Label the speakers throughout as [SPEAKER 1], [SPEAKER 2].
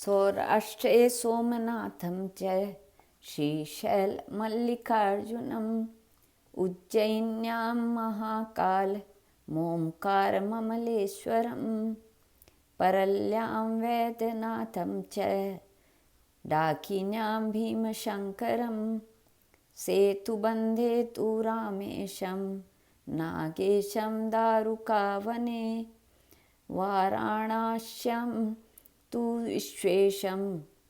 [SPEAKER 1] सौराष्ट्रे सोमनाथं च श्रीशैलमल्लिकार्जुनम् उज्जयिन्यां महाकालमोङ्कारममलेश्वरं परल्यां वैद्यनाथं च डाकिन्यां भीमशङ्करं सेतुबन्धे तु रामेशं नागेशं दारुकावने वाराणास्यां तु विश्वेशं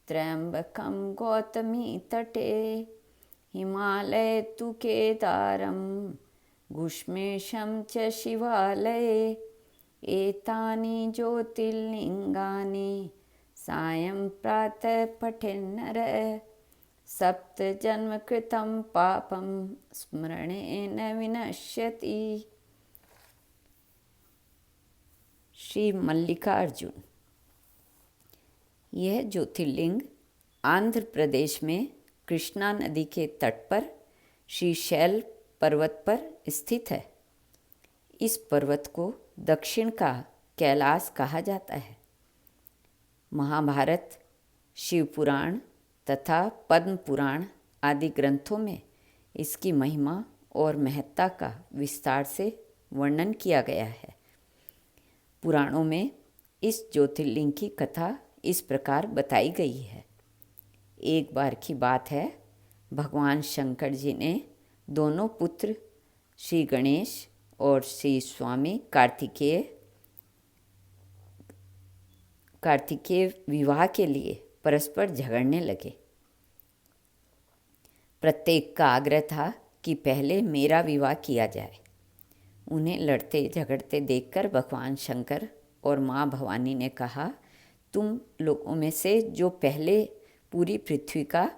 [SPEAKER 1] त्र्यम्बकं गौतमीतटे हिमालये तु केदारं घुष्मेशं च शिवालये एतानि ज्योतिर्लिङ्गानि सायं प्रातः पठेन्नरः सप्तजन्मकृतं पापं स्मरणेन विनश्यति। श्री मल्लिकार्जुन। यह ज्योतिर्लिंग आंध्र प्रदेश में कृष्णा नदी के तट पर श्रीशैल पर्वत पर स्थित है। इस पर्वत को दक्षिण का कैलाश कहा जाता है। महाभारत, शिव पुराण तथा पद्म पुराण आदि ग्रंथों में इसकी महिमा और महत्ता का विस्तार से वर्णन किया गया है। पुराणों में इस ज्योतिर्लिंग की कथा इस प्रकार बताई गई है। एक बार की बात है, भगवान शंकर जी ने दोनों पुत्र श्री गणेश और श्री स्वामी कार्तिकेय विवाह के लिए परस्पर झगड़ने लगे। प्रत्येक का आग्रह था कि पहले मेरा विवाह किया जाए। उन्हें लड़ते झगड़ते देखकर भगवान शंकर और माँ भवानी ने कहा, तुम लोगों में से जो पहले पूरी पृथ्वी का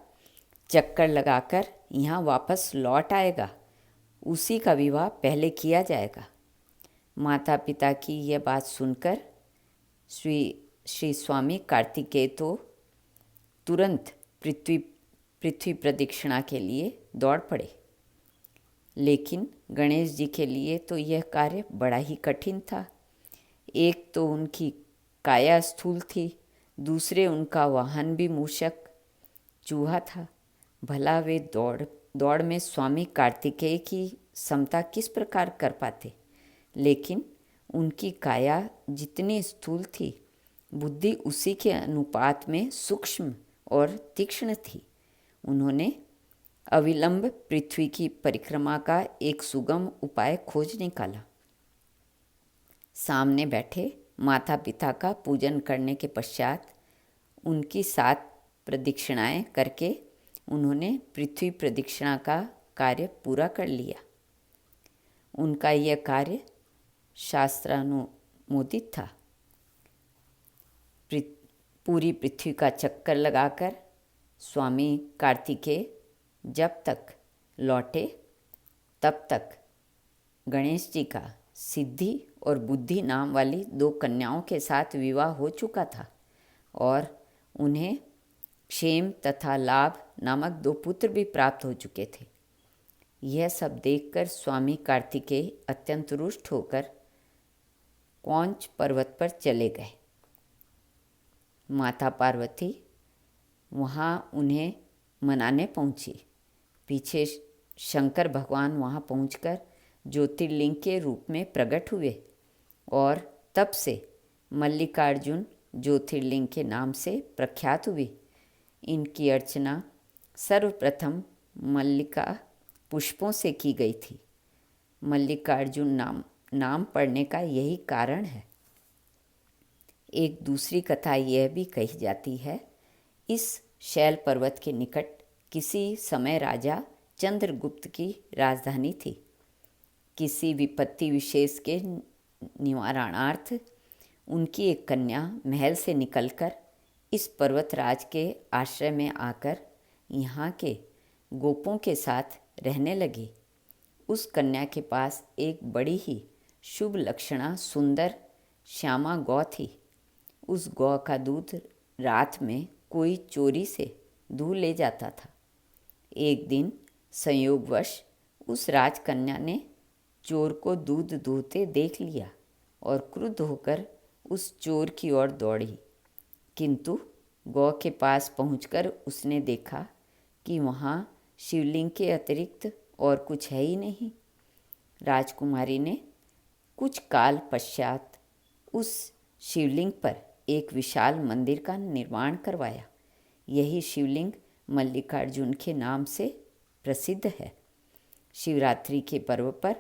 [SPEAKER 1] चक्कर लगाकर यहाँ वापस लौट आएगा, उसी का विवाह पहले किया जाएगा। माता पिता की यह बात सुनकर श्री स्वामी कार्तिकेय तो तुरंत पृथ्वी प्रदक्षिणा के लिए दौड़ पड़े। लेकिन गणेश जी के लिए तो यह कार्य बड़ा ही कठिन था। एक तो उनकी काया स्थूल थी, दूसरे उनका वाहन भी मूषक चूहा था। भला वे दौड़ में स्वामी कार्तिकेय की समता किस प्रकार कर पाते। लेकिन उनकी काया जितनी स्थूल थी, बुद्धि उसी के अनुपात में सूक्ष्म और तीक्ष्ण थी। उन्होंने अविलंब पृथ्वी की परिक्रमा का एक सुगम उपाय खोज निकाला। सामने बैठे माता पिता का पूजन करने के पश्चात उनकी 7 प्रदक्षिणाएं करके उन्होंने पृथ्वी प्रदक्षिणा का कार्य पूरा कर लिया। उनका यह कार्य शास्त्रानुमोदित था। पूरी पृथ्वी का चक्कर लगाकर स्वामी कार्तिकेय जब तक लौटे तब तक गणेश जी का सिद्धि और बुद्धि नाम वाली 2 कन्याओं के साथ विवाह हो चुका था और उन्हें क्षेम तथा लाभ नामक 2 पुत्र भी प्राप्त हो चुके थे। यह सब देखकर स्वामी कार्तिकेय अत्यंत रुष्ट होकर कौंच पर्वत पर चले गए। माता पार्वती वहाँ उन्हें मनाने पहुँची। पीछे शंकर भगवान वहाँ पहुंचकर ज्योतिर्लिंग के रूप में प्रकट हुए और तब से मल्लिकार्जुन ज्योतिर्लिंग के नाम से प्रख्यात हुई। इनकी अर्चना सर्वप्रथम मल्लिका पुष्पों से की गई थी। मल्लिकार्जुन नाम पड़ने का यही कारण है। एक दूसरी कथा यह भी कही जाती है, इस शैल पर्वत के निकट किसी समय राजा चंद्रगुप्त की राजधानी थी। किसी विपत्ति विशेष के निवारणार्थ उनकी एक कन्या महल से निकलकर इस पर्वतराज के आश्रय में आकर यहाँ के गोपों के साथ रहने लगी। उस कन्या के पास एक बड़ी ही शुभ लक्षणा सुंदर श्यामा गौ थी। उस गौ का दूध रात में कोई चोरी से दूह ले जाता था। एक दिन संयोगवश उस राजकन्या ने चोर को दूध दूहते देख लिया और क्रुद्ध होकर उस चोर की ओर दौड़ी, किंतु गौ के पास पहुंचकर उसने देखा कि वहाँ शिवलिंग के अतिरिक्त और कुछ है ही नहीं। राजकुमारी ने कुछ काल पश्चात उस शिवलिंग पर एक विशाल मंदिर का निर्माण करवाया। यही शिवलिंग मल्लिकार्जुन के नाम से प्रसिद्ध है। शिवरात्रि के पर्व पर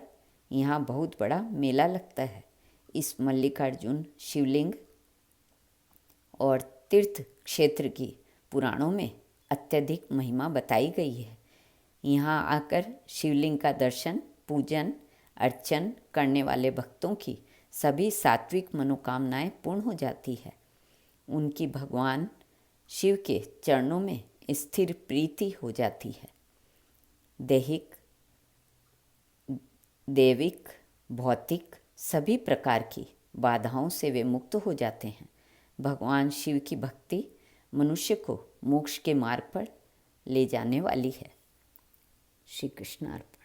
[SPEAKER 1] यहाँ बहुत बड़ा मेला लगता है। इस मल्लिकार्जुन शिवलिंग और तीर्थ क्षेत्र की पुराणों में अत्यधिक महिमा बताई गई है। यहाँ आकर शिवलिंग का दर्शन, पूजन, अर्चन करने वाले भक्तों की सभी सात्विक मनोकामनाएं पूर्ण हो जाती है। उनकी भगवान शिव के चरणों में स्थिर प्रीति हो जाती है। दैविक, भौतिक सभी प्रकार की बाधाओं से वे मुक्त हो जाते हैं। भगवान शिव की भक्ति मनुष्य को मोक्ष के मार्ग पर ले जाने वाली है। श्री कृष्णार्पण।